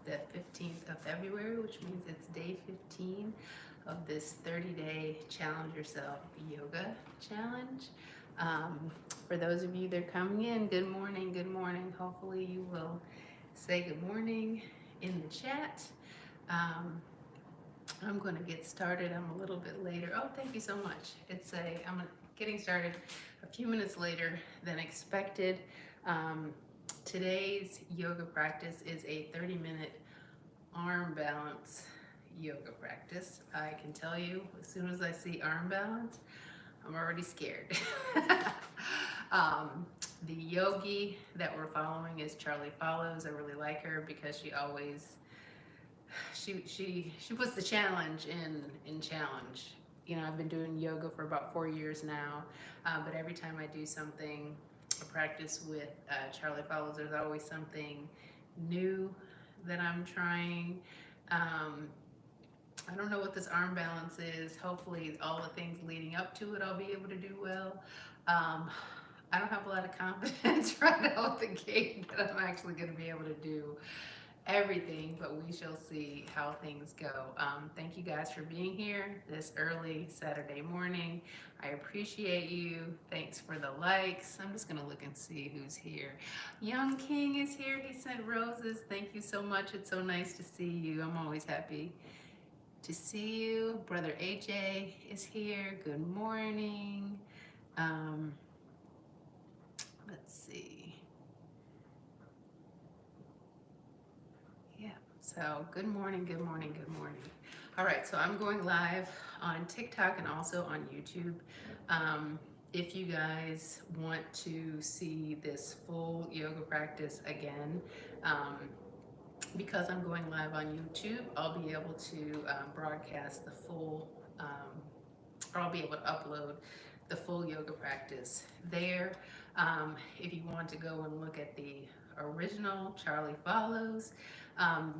the 15th of February, which means it's day 15 of this 30-day Challenge Yourself Yoga Challenge. For those of you that are coming in, good morning, good morning. Hopefully you will say good morning in the chat. I'm going to get started. I'm a little bit later. Oh, thank you so much. I'm getting started a few minutes later than expected. Today's yoga practice is a 30-minute arm balance yoga practice. I can tell you, as soon as I see arm balance, I'm already scared. The yogi that we're following is Charlie Follows. I really like her because she always she puts the challenge in challenge. You know, I've been doing yoga for about 4 years now, but every time I do something, a practice with Charlie Follows, there's always something new that I'm trying. I don't know what this arm balance is. Hopefully all the things leading up to it I'll be able to do well. I don't have a lot of confidence right out the gate that I'm actually going to be able to do everything, but we shall see how things go. Thank you guys for being here this early Saturday morning. I appreciate you. Thanks for the likes. I'm just gonna look and see who's here. Young King is here. He sent roses. Thank you so much. It's so nice to see you. I'm always happy to see you. Brother AJ is here. Good morning. Let's see. Yeah, so good morning, good morning, good morning. All right, so I'm going live on TikTok and also on YouTube. If you guys want to see this full yoga practice again, because I'm going live on YouTube, I'll be able to broadcast the full, or I'll be able to upload the full yoga practice there. If you want to go and look at the original Charlie Follows,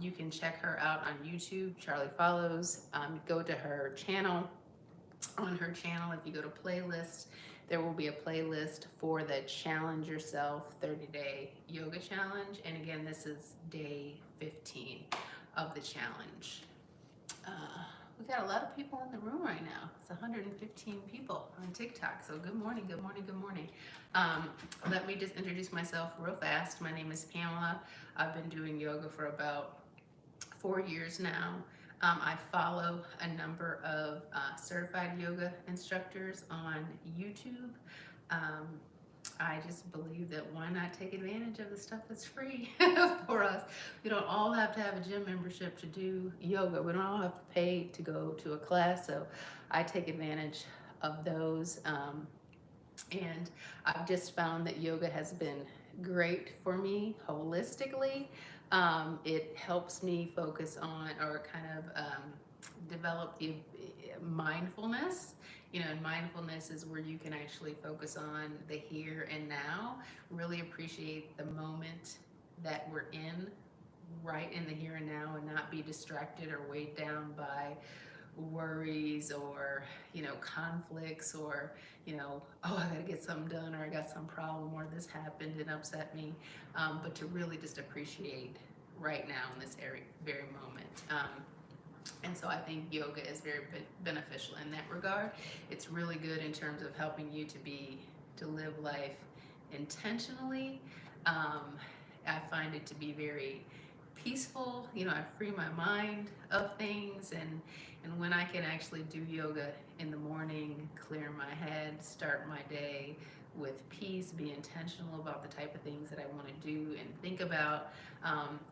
you can check her out on YouTube, Charlie Follows. Go to her channel. On her channel, if you go to playlist, there will be a playlist for the Challenge Yourself 30-day yoga challenge. And again, this is day 15 of the challenge. We got a lot of people in the room right now. It's 115 people on TikTok. So good morning, good morning, good morning. Let me just introduce myself real fast. My name is Pamela. I've been doing yoga for about 4 years now. I follow a number of certified yoga instructors on YouTube. I just believe that why not take advantage of the stuff that's free for us. We don't all have to have a gym membership to do yoga. We don't all have to pay to go to a class. So I take advantage of those. And I've just found that yoga has been great for me holistically. It helps me focus on or kind of develop the mindfulness. You know, and mindfulness is where you can actually focus on the here and now, really appreciate the moment that we're in, right in the here and now, and not be distracted or weighed down by worries or, you know, conflicts or, you know, oh, I gotta get something done or I got some problem or this happened and upset me, but to really just appreciate right now in this very moment. And so I think yoga is very beneficial in that regard. It's really good in terms of helping you to live life intentionally. I find it to be very peaceful. You know, I free my mind of things, and when I can actually do yoga in the morning, clear my head, start my day with peace, be intentional about the type of things that I want to do and think about,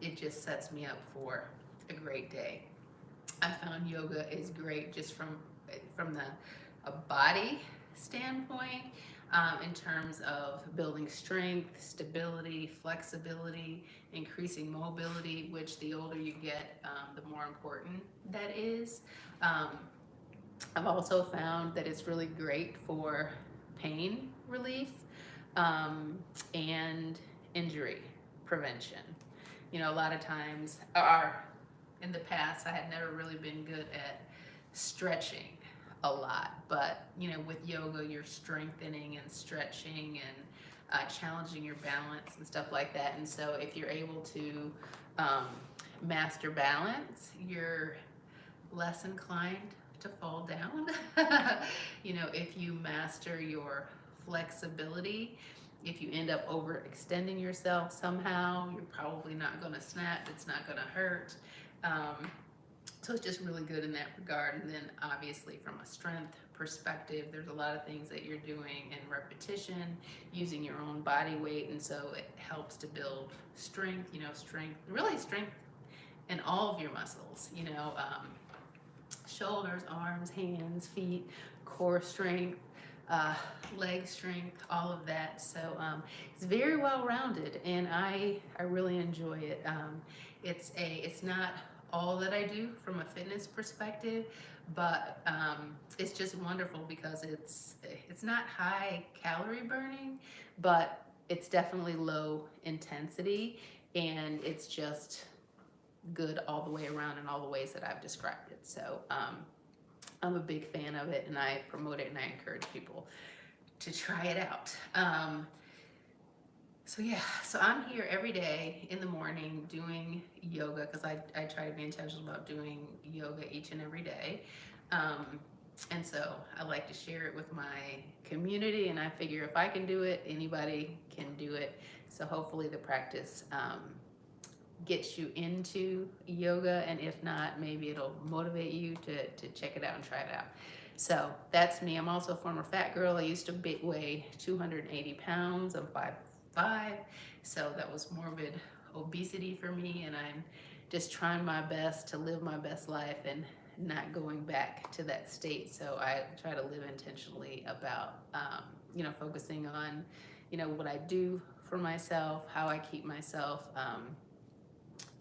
it just sets me up for a great day. I found yoga is great just from a body standpoint, in terms of building strength, stability, flexibility, increasing mobility, which the older you get, the more important that is. I've also found that it's really great for pain relief, and injury prevention. You know, a lot of times, in the past, I had never really been good at stretching a lot, but you know, with yoga, you're strengthening and stretching and challenging your balance and stuff like that. And so if you're able to master balance, you're less inclined to fall down. If you master your flexibility, if you end up overextending yourself somehow, you're probably not going to snap. It's not going to hurt. So it's just really good in that regard. And then obviously from a strength perspective, there's a lot of things that you're doing in repetition, using your own body weight. And so it helps to build strength, really strength in all of your muscles, shoulders, arms, hands, feet, core strength, leg strength, all of that. So it's very well rounded, and I really enjoy it. It's not all that I do from a fitness perspective, but it's just wonderful because it's not high calorie burning, but it's definitely low intensity, and it's just good all the way around in all the ways that I've described it. So I'm a big fan of it, and I promote it, and I encourage people to try it out. So I'm here every day in the morning doing yoga, because I try to be intentional about doing yoga each and every day. And so I like to share it with my community, and I figure if I can do it, anybody can do it. So hopefully the practice gets you into yoga, and if not, maybe it'll motivate you to check it out and try it out. So that's me. I'm also a former fat girl. I used to weigh 280 pounds. I'm 5'5", so that was morbid obesity for me, and I'm just trying my best to live my best life and not going back to that state. So I try to live intentionally about focusing on what I do for myself, how I keep myself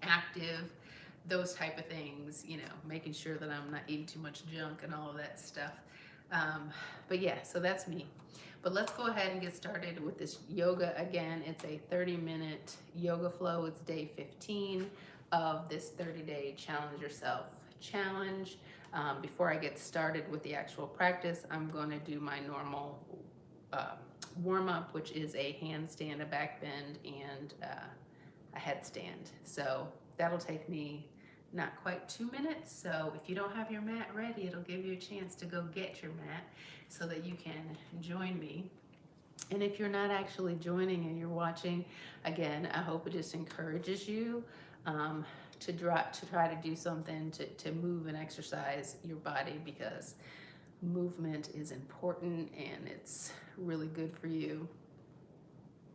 active, those type of things, making sure that I'm not eating too much junk and all of that stuff. But yeah, so that's me. But let's go ahead and get started with this yoga again. It's a 30-minute yoga flow. It's day 15 of this 30-day Challenge Yourself challenge. Before I get started with the actual practice, I'm going to do my normal warm-up, which is a handstand, a back bend, and a headstand. So that'll take me not quite 2 minutes. So if you don't have your mat ready, it'll give you a chance to go get your mat so that you can join me. And if you're not actually joining and you're watching, again, I hope it just encourages you to try to do something to move and exercise your body, because movement is important and it's really good for you.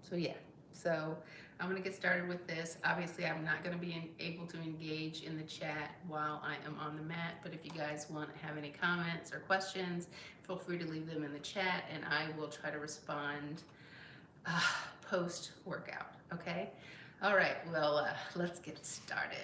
So yeah, so I'm going to get started with this. Obviously, I'm not going to be able to engage in the chat while I am on the mat, but if you guys want to have any comments or questions, feel free to leave them in the chat, and I will try to respond post-workout, okay? All right, well, let's get started.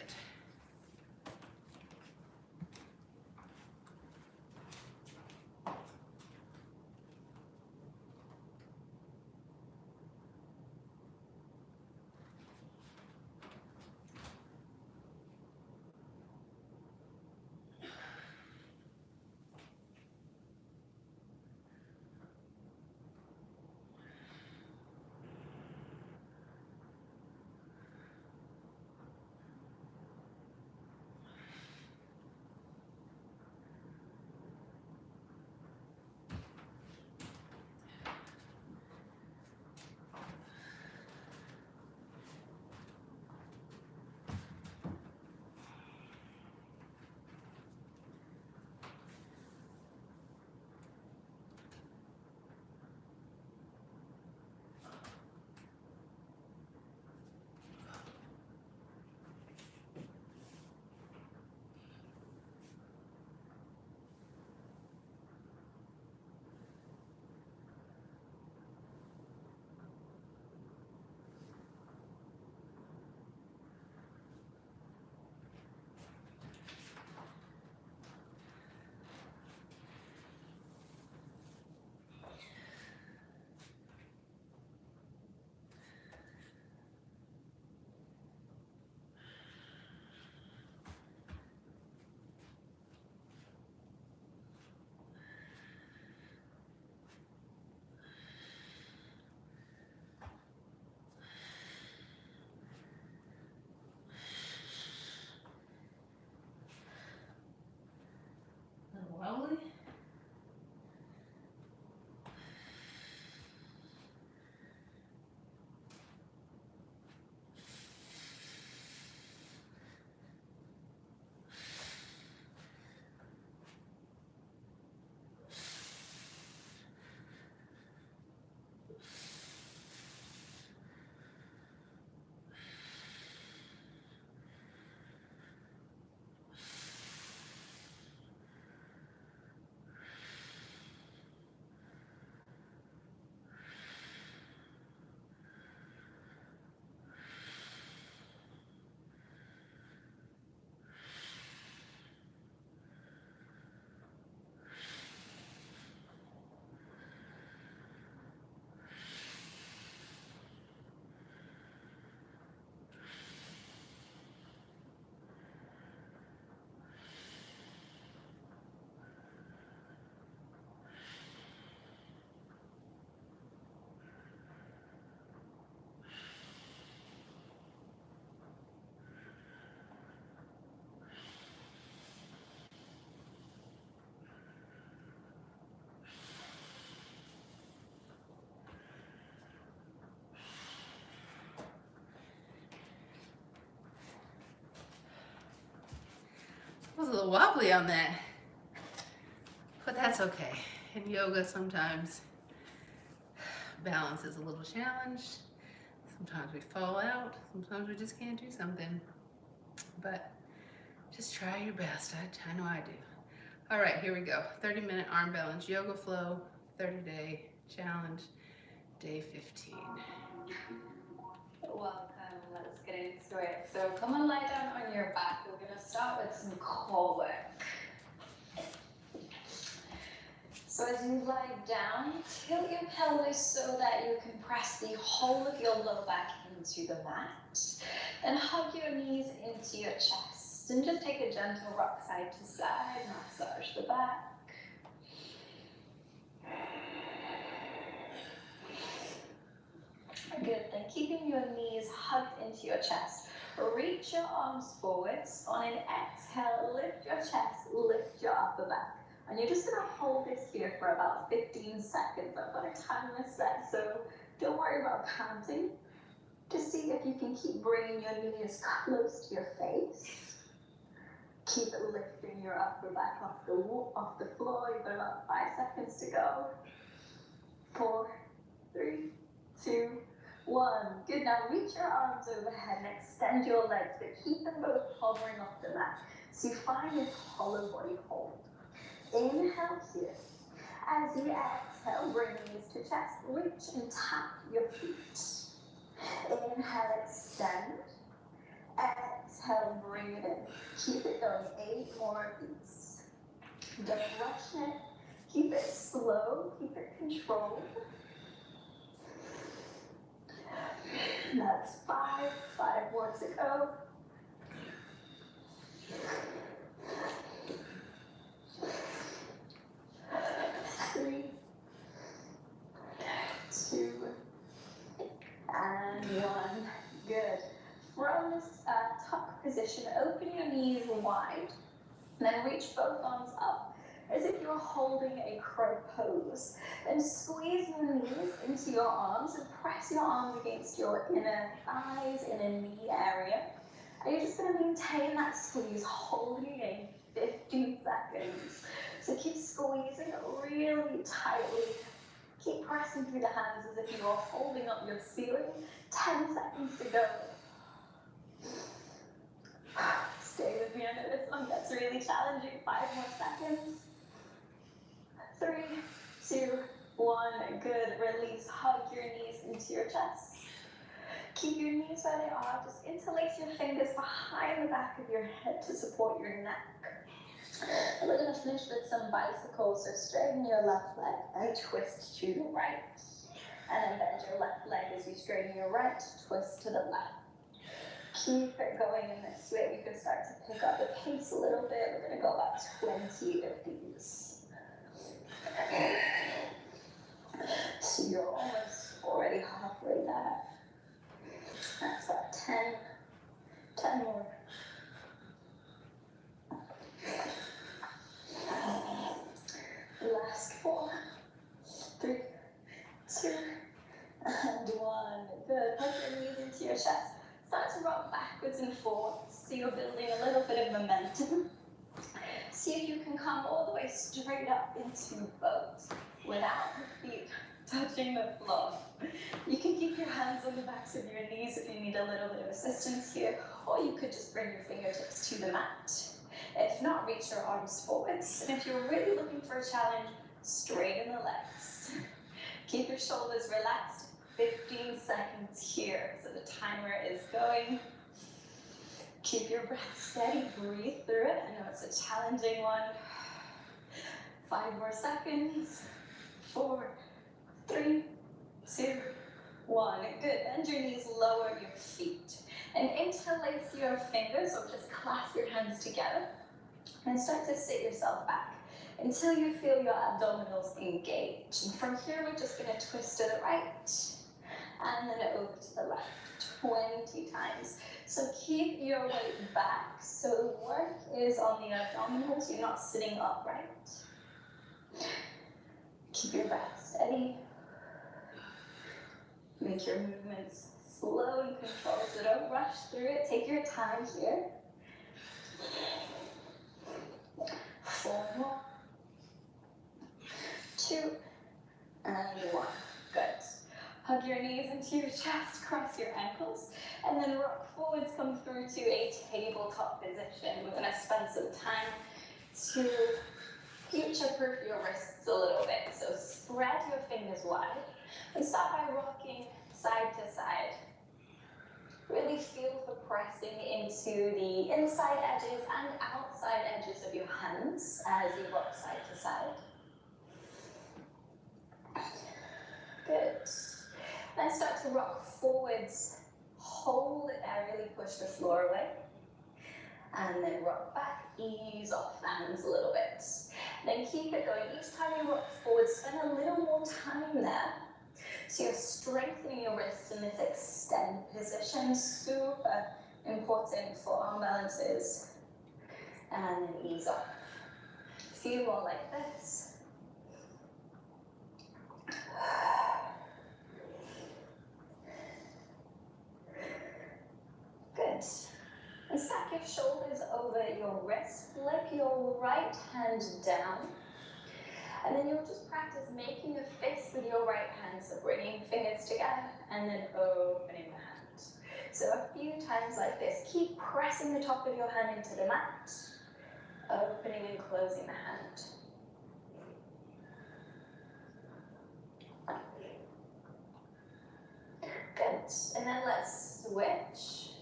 I was a little wobbly on that, but that's okay. In yoga, sometimes balance is a little challenged. Sometimes we fall out. Sometimes we just can't do something. But just try your best. I know I do. All right, here we go. 30-minute arm balance yoga flow, 30-day challenge, day 15. Welcome, let's get into it. So come and lie down on your back. We're gonna start with some core work. So as you lie down, tilt your pelvis so that you can press the whole of your lower back into the mat. Then hug your knees into your chest and just take a gentle rock side to side, massage the back. Good, then keeping your knees hugged into your chest. Reach your arms forwards. On an exhale, lift your chest, lift your upper back. And you're just gonna hold this here for about 15 seconds. I've got a timer set, so don't worry about counting. Just see if you can keep bringing your knees close to your face. Keep lifting your upper back off the floor. You've got about 5 seconds to go. 4, 3, 2, 1. Good, now reach your arms overhead and extend your legs, but keep them both hovering off the mat. So you find this hollow body hold. Inhale here. As you exhale, bring knees to chest. Reach and tap your feet. Inhale, extend. Exhale, bring it in. Keep it going. 8 more of these. Don't rush it. Keep it slow. Keep it controlled. That's 5. 5 more to go. 3, 2, and 1. Good. From this tuck position, open your knees wide, and then reach both arms up as if you're holding a crow pose. Then squeeze your knees into your arms and press your arms against your inner thighs, inner knee area. And you're just going to maintain that squeeze, holding in 15 seconds. So keep squeezing really tightly. Keep pressing through the hands as if you are holding up your ceiling. 10 seconds to go. Stay with me, I know this one gets really challenging. 5 more seconds. 3, 2, 1. Good. Release. Hug your knees into your chest. Keep your knees where they are. Just interlace your fingers behind the back of your head to support your neck. And we're going to finish with some bicycles. So straighten your left leg and twist to the right. And then bend your left leg as you straighten your right, twist to the left. Keep it going in this way. We can start to pick up the pace a little bit. We're going to go about 20 of these. So you're almost already halfway there. That's about 10 more. Last 4, 3, 2, and 1. Good. Hug your knees into your chest. Start to rock backwards and forwards. So you're building a little bit of momentum. See if you can come all the way straight up into boat without the feet touching the floor. You can keep your hands on the backs of your knees if you need a little bit of assistance here, or you could just bring your fingertips to the mat. If not, reach your arms forwards. And if you're really looking for a challenge, straighten the legs. Keep your shoulders relaxed. 15 seconds here. So the timer is going. Keep your breath steady. Breathe through it. I know it's a challenging one. 5 more seconds. 4, 3, 2, 1. Good. Bend your knees, lower your feet. And interlace your fingers, or just clasp your hands together. And start to sit yourself back until you feel your abdominals engage. And from here, we're just going to twist to the right and then over to the left 20 times. So keep your weight back. So the work is on the abdominals. You're not sitting upright. Keep your breath steady. Make your movements slow and controlled, so don't rush through it. Take your time here. 4 more. 2 and 1. Good. Hug your knees into your chest, cross your ankles, and then rock forwards, come through to a tabletop position. We're going to spend some time to future-proof your wrists a little bit. So spread your fingers wide and start by rocking side to side. Really feel the pressing into the inside edges and outside edges of your hands as you rock side to side. Good. Then start to rock forwards. Hold it there, really push the floor away. And then rock back, ease off the hands a little bit. Then keep it going. Each time you rock forward, spend a little more time there. So you're strengthening your wrist in this extend position. Super important for arm balances. And then ease off. A few more like this. Good. And stack your shoulders over your wrist. Flip your right hand down. And then you'll just practice making a fist with your right hand. So bringing fingers together and then opening the hand. So a few times like this. Keep pressing the top of your hand into the mat. Opening and closing the hand. Good. And then let's switch.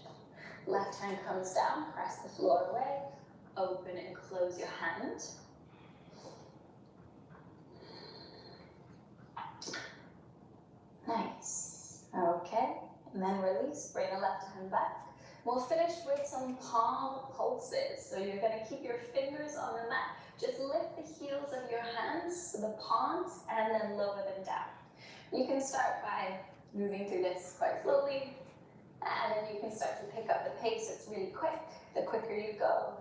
Left hand comes down, press the floor away. Open and close your hand. Nice. Okay. And then release. Bring the left hand back. We'll finish with some palm pulses. So you're going to keep your fingers on the mat. Just lift the heels of your hands, so the palms, and then lower them down. You can start by moving through this quite slowly. And then you can start to pick up the pace. It's really quick. The quicker you go,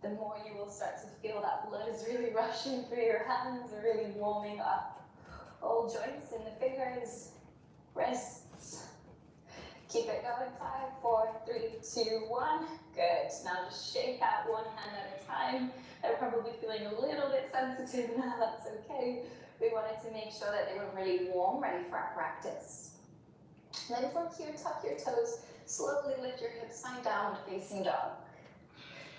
the more you will start to feel that blood is really rushing through your hands, really warming up all joints in the fingers, wrists. Keep it going. 5, 4, 3, 2, 1. Good. Now just shake out one hand at a time. They're probably feeling a little bit sensitive now. That's okay. We wanted to make sure that they were really warm, ready for our practice. Then from here, tuck your toes, slowly lift your hips, find downward facing dog.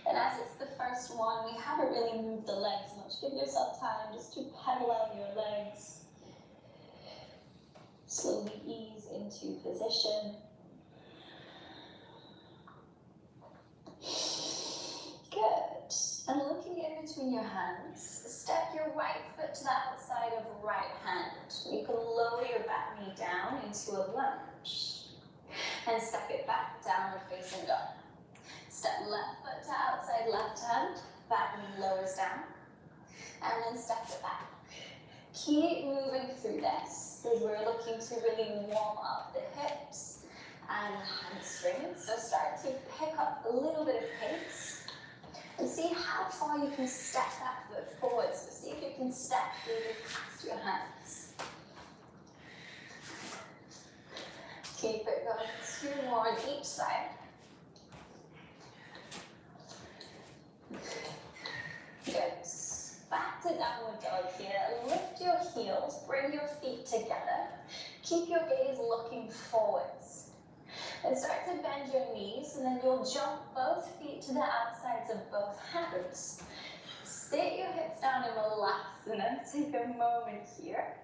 And as it's the first one, we haven't really moved the legs much. Give yourself time just to pedal out your legs. Slowly ease into position. Good. And looking in between your hands, step your right foot to the outside of right hand. You can lower your back knee down into a lunge. And step it back, downward facing dog. Step left foot to outside left hand, back knee lowers down. And then step it back. Keep moving through this as we're looking to really warm up the hips and hamstrings. So start to pick up a little bit of pace and see how far you can step that foot forward. So see if you can step really past your hands. Keep it going. 2 more on each side. Good. Back to downward dog here. Lift your heels, bring your feet together. Keep your gaze looking forwards. And start to bend your knees, and then you'll jump both feet to the outsides of both hands. Sit your hips down and relax, and then take a moment here.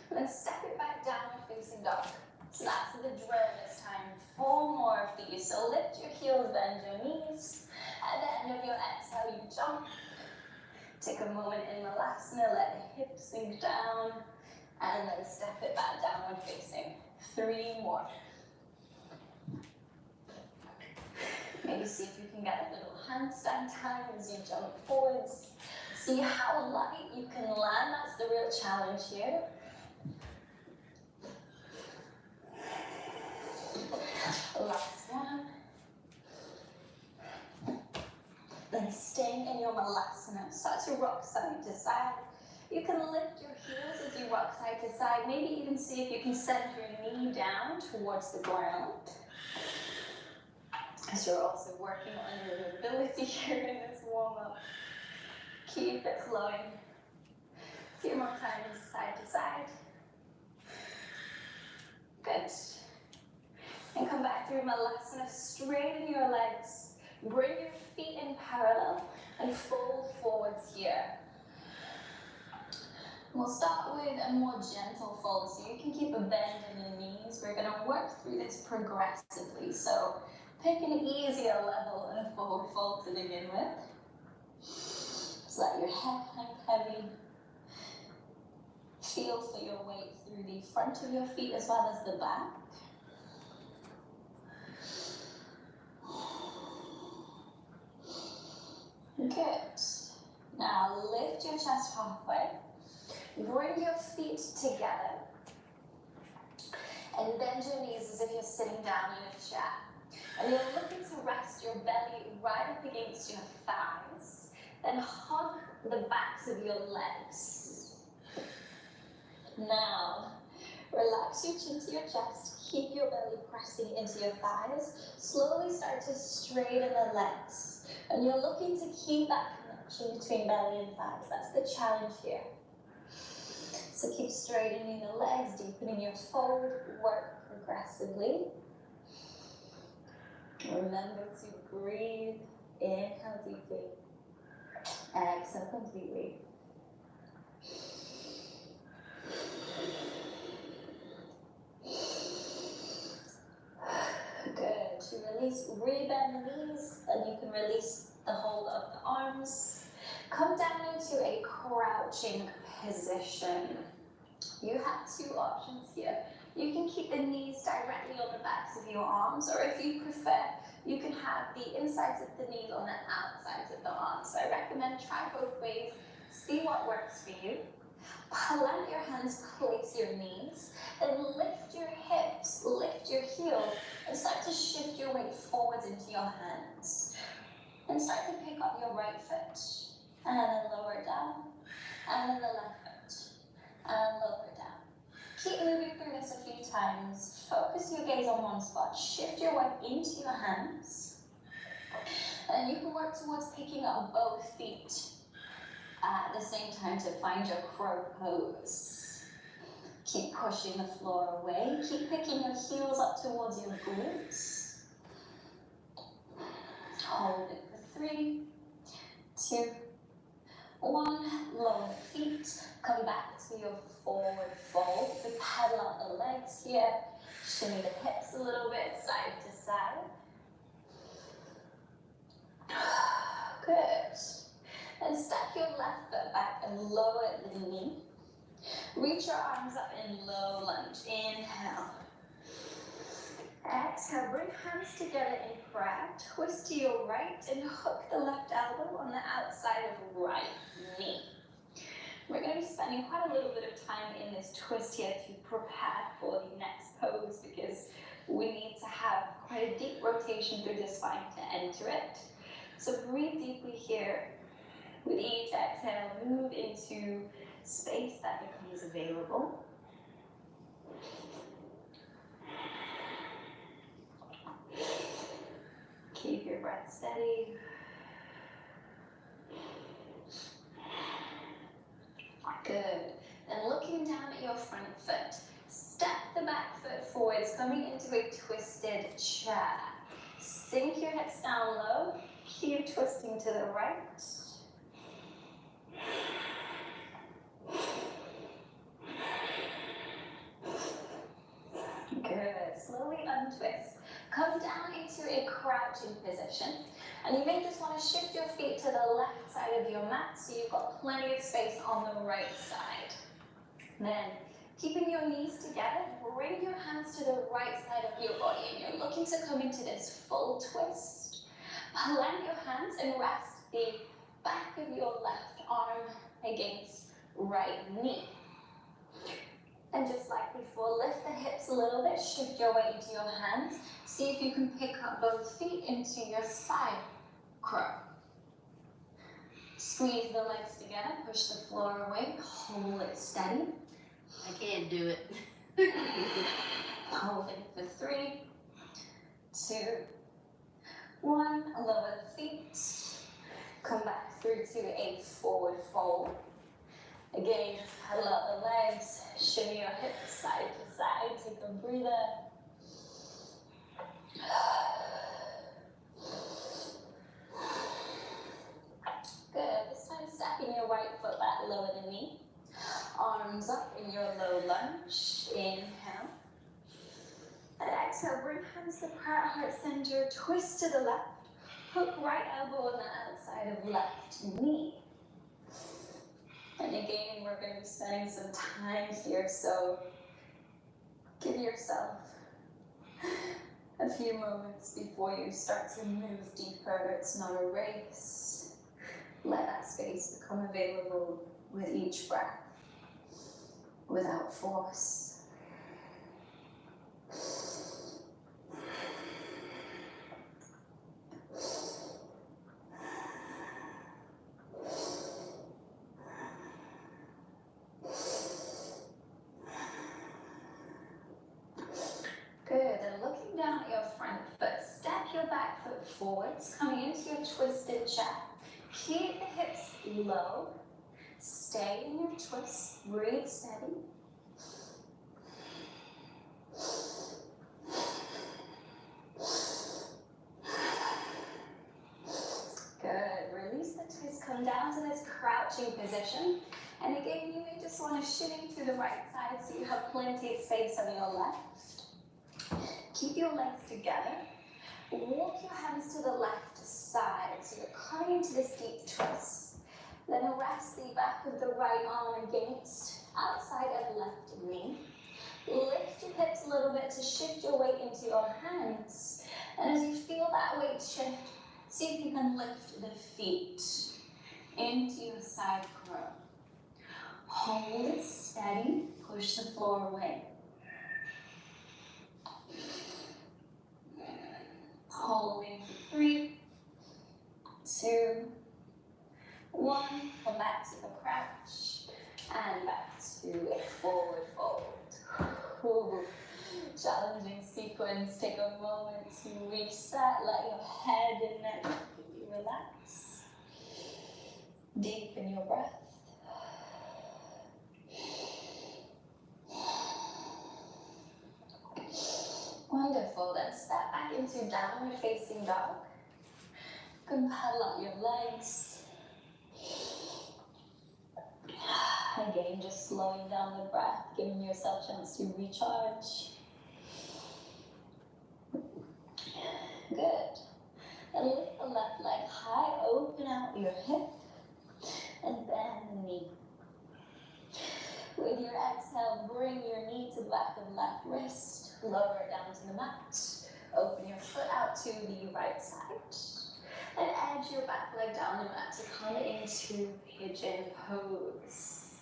And then step it back, downward facing dog. So that's the drill this time. 4 more of these. So lift your heels, bend your knees. At the end of your exhale, you jump. Take a moment in Malasana, let the hips sink down, and then step it back, downward facing. 3 more. Maybe see if you can get a little handstand time as you jump forwards. See how light you can land. That's the real challenge here. Last one. Then staying in your Malasana, start to rock side to side. You can lift your heels as you rock side to side. Maybe even see if you can send your knee down towards the ground. As you're also working on your mobility here in this warm-up. Keep it flowing. A few more times, side to side. Good. And come back through Malasana. Straighten your legs. Bring your feet in parallel and fold forwards here. We'll start with a more gentle fold, so you can keep a bend in the knees. We're going to work through this progressively. So pick an easier level of forward fold to begin with. Just let your head hang heavy. Feel for your weight through the front of your feet as well as the back. Good. Now lift your chest halfway. Bring your feet together. And bend your knees as if you're sitting down in a chair. And you're looking to rest your belly right up against your thighs. Then hug the backs of your legs. Now, relax your chin to your chest. Keep your belly pressing into your thighs. Slowly start to straighten the legs. And you're looking to keep that connection between belly and thighs. That's the challenge here. So keep straightening the legs, deepening your fold, work progressively. Remember to breathe, inhale deeply, exhale completely. Good. To release, rebend the knees, then you can release the hold of the arms. Come down into a crouching position. You have two options here. You can keep the knees directly on the backs of your arms, or if you prefer, you can have the insides of the knees on the outsides of the arms. So I recommend try both ways, see what works for you. Plant your hands, place your knees, then lift your hips, lift your heels, and start to shift your weight forwards into your hands. And start to pick up your right foot, and then lower it down, and then the left foot, and lower it down. Keep moving through this a few times. Focus your gaze on one spot. Shift your weight into your hands. And you can work towards picking up both feet at the same time to find your crow pose. Keep pushing the floor away. Keep picking your heels up towards your glutes. Hold it for 3, 2, 1. Lower the feet. Come back to your forward fold. We paddle out the legs here. Shimmy the hips a little bit, side to side. Good. And step your left foot back and lower the knee. Reach your arms up in low lunge. Inhale. Exhale, bring hands together in prayer. Twist to your right and hook the left elbow on the outside of right knee. We're going to be spending quite a little bit of time in this twist here to prepare for the next pose because we need to have quite a deep rotation through the spine to enter it. So breathe deeply here. With each exhale, move into space that becomes available. Keep your breath steady. Good. And looking down at your front foot, step the back foot forwards, coming into a twisted chair. Sink your hips down low. Keep twisting to the right. Good. Slowly untwist. Come down into a crouching position. And you may just want to shift your feet to the left side of your mat so you've got plenty of space on the right side. Then, keeping your knees together, bring your hands to the right side of your body and you're looking to come into this full twist. Plant your hands and rest the back of your left arm against right knee. And just like before, lift the hips a little bit, shift your weight into your hands. See if you can pick up both feet into your side crow. Squeeze the legs together, push the floor away, hold it steady. I can't do it. Hold it for 3, 2, 1, lower the feet. Come back through to a forward fold. Again, just pedal out the legs, shimmy your hips side to side, take a breather. Good, this time stepping your right foot back lower than knee. Arms up in your low lunge, inhale. And exhale, bring hands to prayer heart center, twist to the left. Hook right elbow on the outside of left knee. And again, we're going to be spending some time here, so give yourself a few moments before you start to move deeper. It's not a race. Let that space become available with each breath, without force. Good, and looking down at your front foot, step your back foot forwards, coming into your twisted jack. Keep the hips low, stay in your twist, breathe steady. Good, release the twist, come down to this crouching position. And again, you may just want to shimmy to the right side so you have plenty of space on your left. Keep your legs together. Walk your hands to the left side. So you're coming into this deep twist. Then rest the back of the right arm against outside of left knee. Lift your hips a little bit to shift your weight into your hands. And as you feel that weight shift, see if you can lift the feet into your side crow. Hold it steady, push the floor away. Holding for 3, 2, 1. Come back to the crouch and back to a forward fold. Ooh, challenging sequence. Take a moment to reset. Let your head and neck relax. Deepen your breath. Wonderful, then step back into downward facing dog. You can paddle out your legs. Again, just slowing down the breath, giving yourself a chance to recharge. Good. And lift the left leg high, open out your hip, and bend the knee. With your exhale, bring your knee to the back of the left wrist. Lower it down to the mat. Open your foot out to the right side. And edge your back leg down the mat to come into pigeon pose.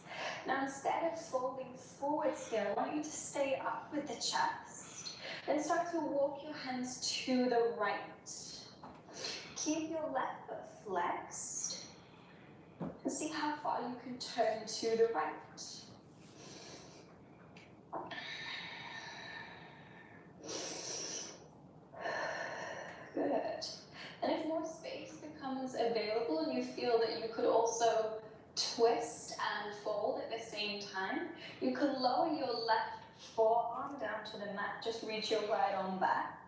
Now instead of folding forwards here, I want you to stay up with the chest. Then start to walk your hands to the right. Keep your left foot flexed. And see how far you can turn to the right. Good. And if more space becomes available and you feel that you could also twist and fold at the same time, you can lower your left forearm down to the mat. Just reach your right arm back.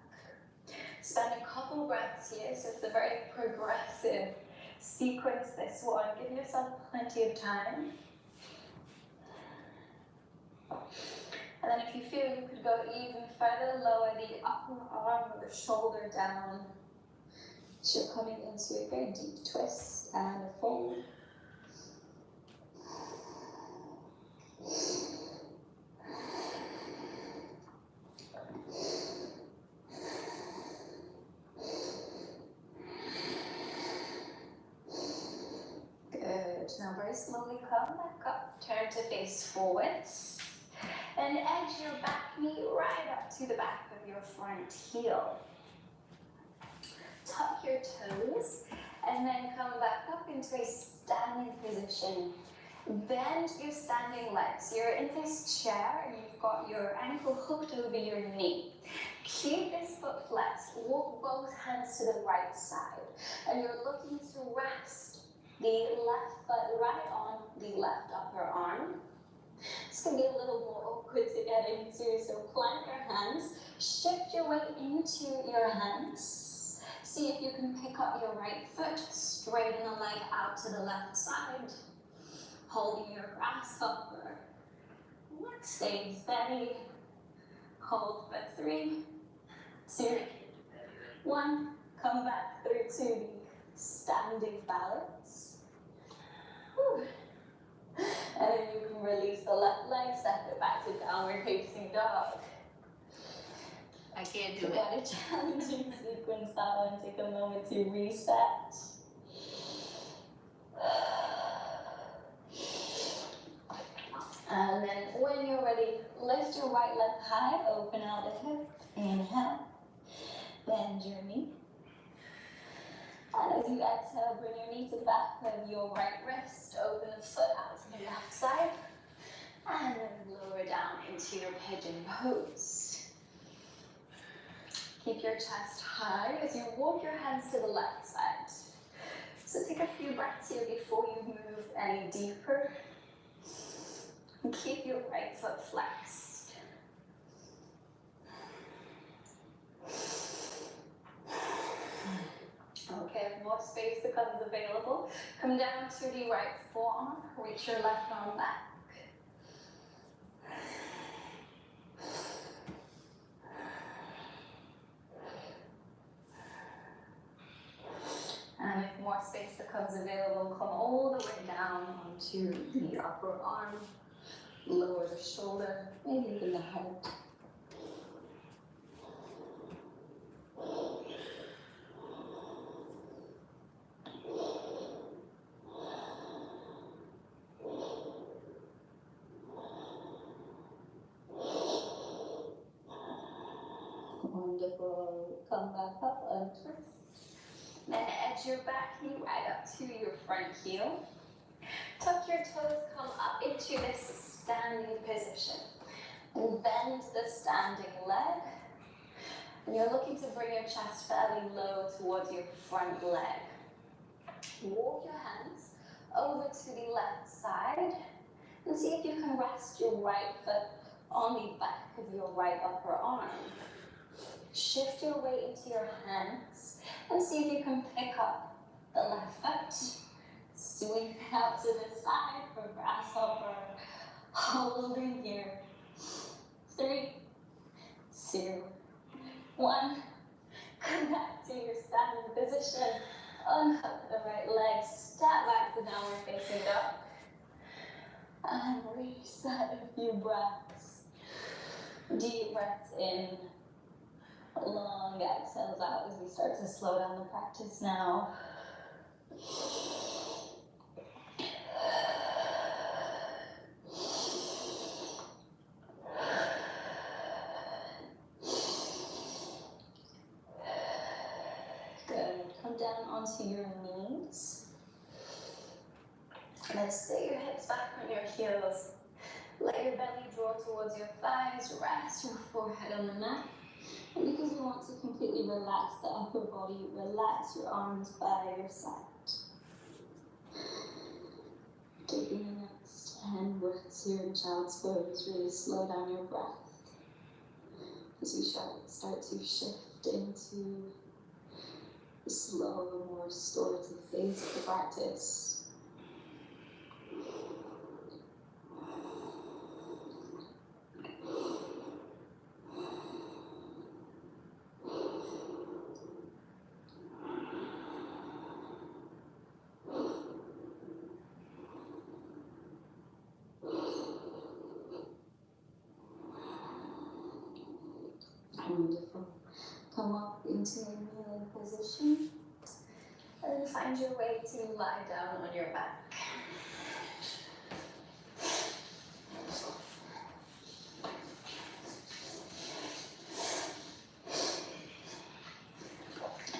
Spend a couple breaths here, so it's a very progressive sequence, this one. Give yourself plenty of time. And then if you feel you could go even further, lower the upper arm or the shoulder down. So you're coming into a very deep twist and a fold. Good. Now very slowly come back up. Turn to face forwards. And edge your back knee right up to the back of your front heel. Tuck your toes and then come back up into a standing position. Bend your standing legs. You're in this chair and you've got your ankle hooked over your knee. Keep this foot flexed. Walk both hands to the right side. And you're looking to rest the left foot right on the left upper arm. It's going to be a little more awkward to get into, so plant your hands. Shift your weight into your hands. See if you can pick up your right foot, straighten the leg out to the left side. Holding your grasshopper. Stay steady. Hold for 3, 2, 1. Come back through to the standing balance. Whew. And then you can release the left leg, step it back to downward facing dog. I can't do it. Quite a challenging sequence that one. Take a moment to reset. And then when you're ready, lift your right leg high, open out the hip. Inhale, bend your knee. And as you exhale, bring your knee to the back of your right wrist, open the foot out to the left side, and then lower down into your pigeon pose. Keep your chest high as you walk your hands to the left side. So take a few breaths here before you move any deeper. And keep your right foot flexed. Okay, if more space becomes available, come down to the right forearm, reach your left arm back. And if more space becomes available, come all the way down onto the upper arm. Lower the shoulder, maybe even the head. Wonderful. Come back up and twist. Then edge your back knee right up to your front heel. Tuck your toes, come up into this standing position. And bend the standing leg. And you're looking to bring your chest fairly low towards your front leg. Walk your hands over to the left side. And see if you can rest your right foot on the back of your right upper arm. Shift your weight into your hands. And see if you can pick up the left foot. Sweep out to the side for grasshopper. Hold in here. 3, 2, 1. Come back to your standing position. Unhook the right leg. Step back to downward facing dog. And reset a few breaths. Deep breaths in. Long exhales out as we start to slow down the practice now. Good. Come down onto your knees. Then sit your hips back on your heels. Let your belly draw towards your thighs. Rest your forehead on the mat. And because you want to completely relax the upper body, relax your arms by your side. Taking the next 10 breaths here in child's pose, really slow down your breath as we start to shift into the slower, more restorative phase of the practice. Wonderful. Come up into a kneeling position and find your way to lie down on your back.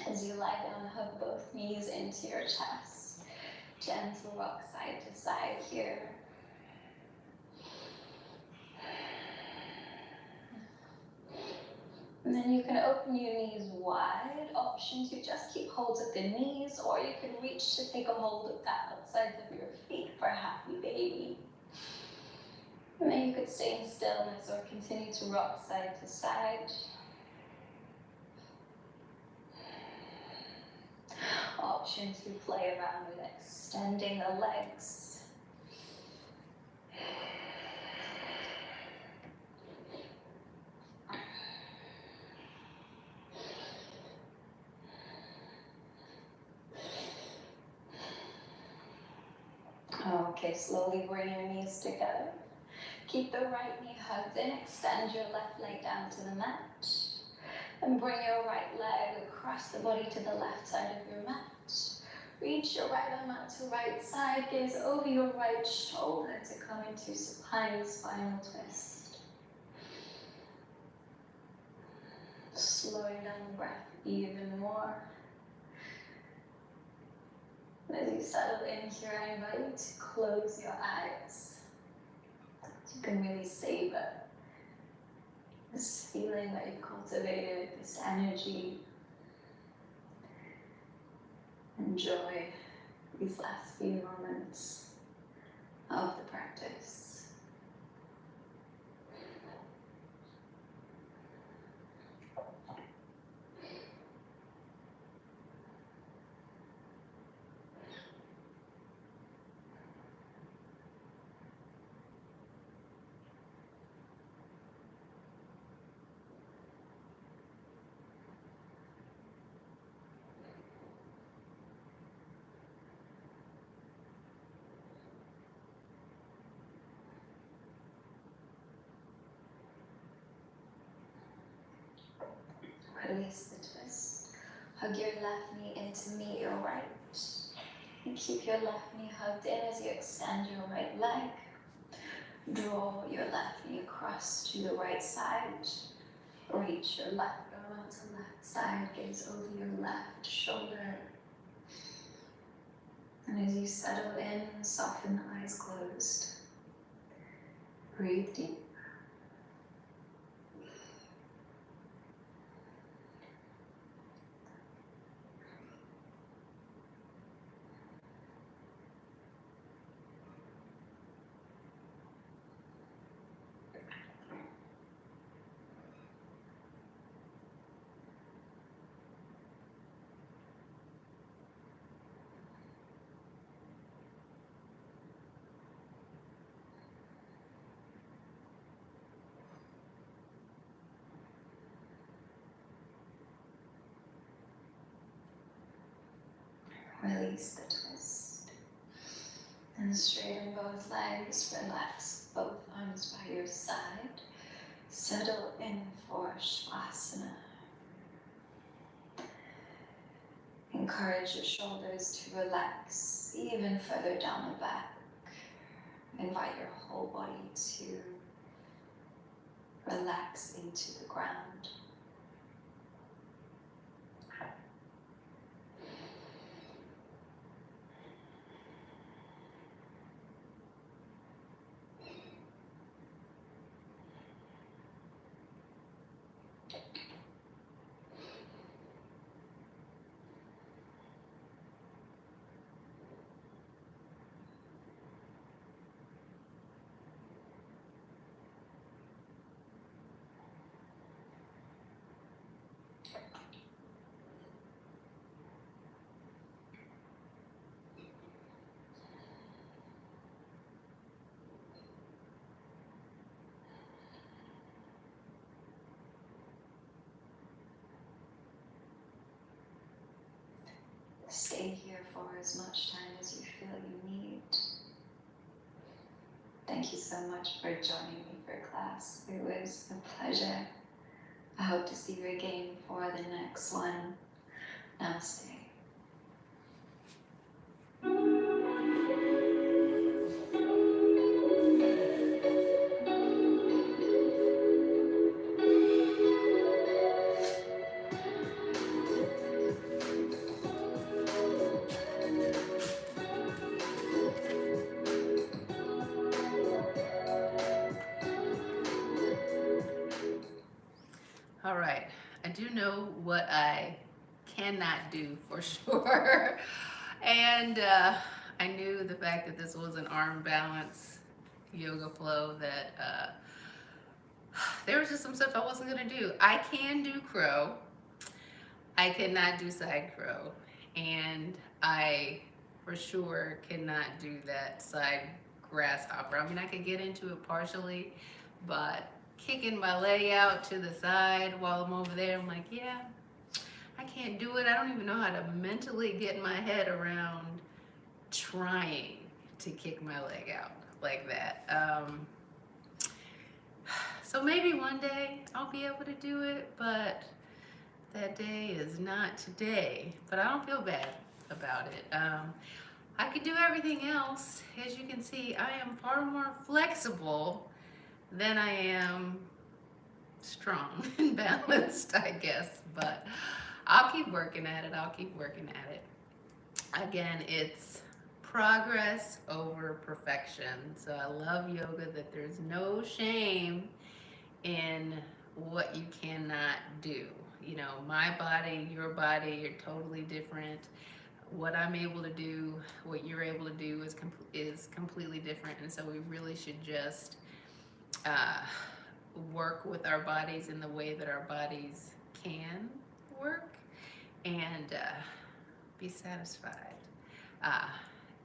As you lie down, hug both knees into your chest. Gentle rock side to side here. And then you can open your knees wide. Option to just keep hold of the knees, or you can reach to take a hold of the outsides of your feet for a happy baby. And then you could stay in stillness or continue to rock side to side. Option to play around with extending the legs. Okay, slowly bring your knees together. Keep the right knee hugged in, extend your left leg down to the mat. And bring your right leg across the body to the left side of your mat. Reach your right arm out to right side, gaze over your right shoulder to come into supine spinal twist. Slowing down the breath even more. As you settle in here, I invite you to close your eyes. You can really savor this feeling that you've cultivated, this energy. Enjoy these last few moments of the practice. Release the twist. Hug your left knee in to meet your right. And keep your left knee hugged in as you extend your right leg. Draw your left knee across to the right side. Reach your left arm out to the left side. Gaze over your left shoulder. And as you settle in, soften the eyes closed. Breathe deep. Release the twist. And straighten both legs. Relax both arms by your side. Settle in for Shavasana. Encourage your shoulders to relax even further down the back. Invite your whole body to relax into the ground. Stay here for as much time as you feel you need. Thank you so much for joining me for class. It was a pleasure. I hope to see you again for the next one. Namaste. All right, know what I cannot do for sure. And I knew the fact that this was an arm balance yoga flow that there was just some stuff I wasn't gonna do. I can do crow. I cannot do side crow. And I for sure cannot do that side grasshopper. I mean, I could get into it partially, but kicking my leg out to the side while I'm over there, I'm like, yeah, I can't do it. I don't even know how to mentally get my head around trying to kick my leg out like that. So maybe one day I'll be able to do it, but that day is not today. But I don't feel bad about it. I can do everything else. As you can see, I am far more flexible than I am strong and balanced, I guess. But I'll keep working at it. I'll keep working at it. Again, it's progress over perfection. So I love yoga that there's no shame in what you cannot do. You know, my body, your body, you're totally different. What I'm able to do, what you're able to do is completely different. And so we really should just work with our bodies in the way that our bodies can work and be satisfied.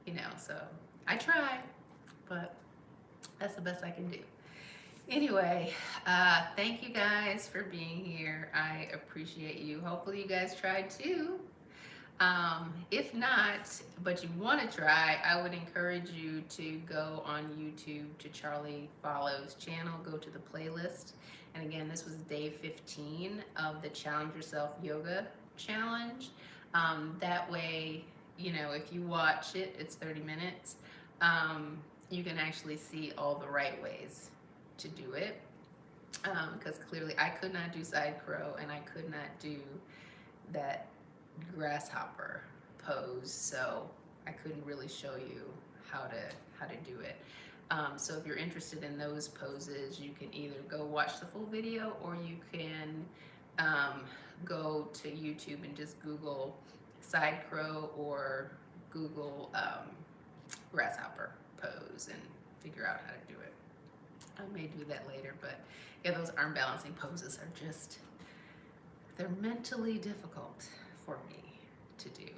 You know, so I try, but that's the best I can do. Anyway, thank you guys for being here. I appreciate you. Hopefully you guys tried too. If not, but you want to try, I would encourage you to go on YouTube to Charlie Follow's channel, go to the playlist. And again, this was day 15 of the Challenge Yourself Yoga Challenge. That way, you know, if you watch it, it's 30 minutes, you can actually see all the right ways to do it. Because clearly I could not do side crow and I could not do that grasshopper pose, so I couldn't really show you how to do it. So if you're interested in those poses, you can either go watch the full video or you can go to YouTube and just Google side crow or Google grasshopper pose and figure out how to do it. I may do that later, but yeah, those arm balancing poses are just, they're mentally difficult for me to do.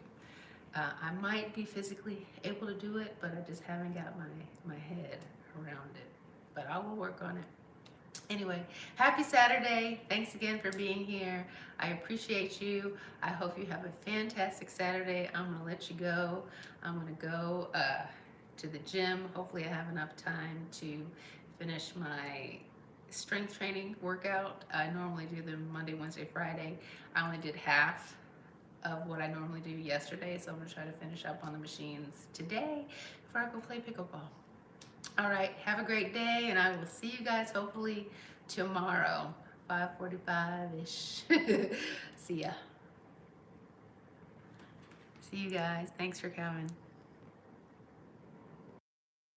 I might be physically able to do it, but I just haven't got my head around it. But I will work on it. Anyway, happy Saturday. Thanks again for being here. I appreciate you. I hope you have a fantastic Saturday. I'm gonna let you go. I'm gonna go to the gym. Hopefully I have enough time to finish my strength training workout. I normally do them Monday, Wednesday, Friday. I only did half of what I normally do yesterday, so I'm gonna try to finish up on the machines today before I go play pickleball. All right, have a great day, and I will see you guys hopefully tomorrow, 5:45-ish. See ya. See you guys. Thanks for coming.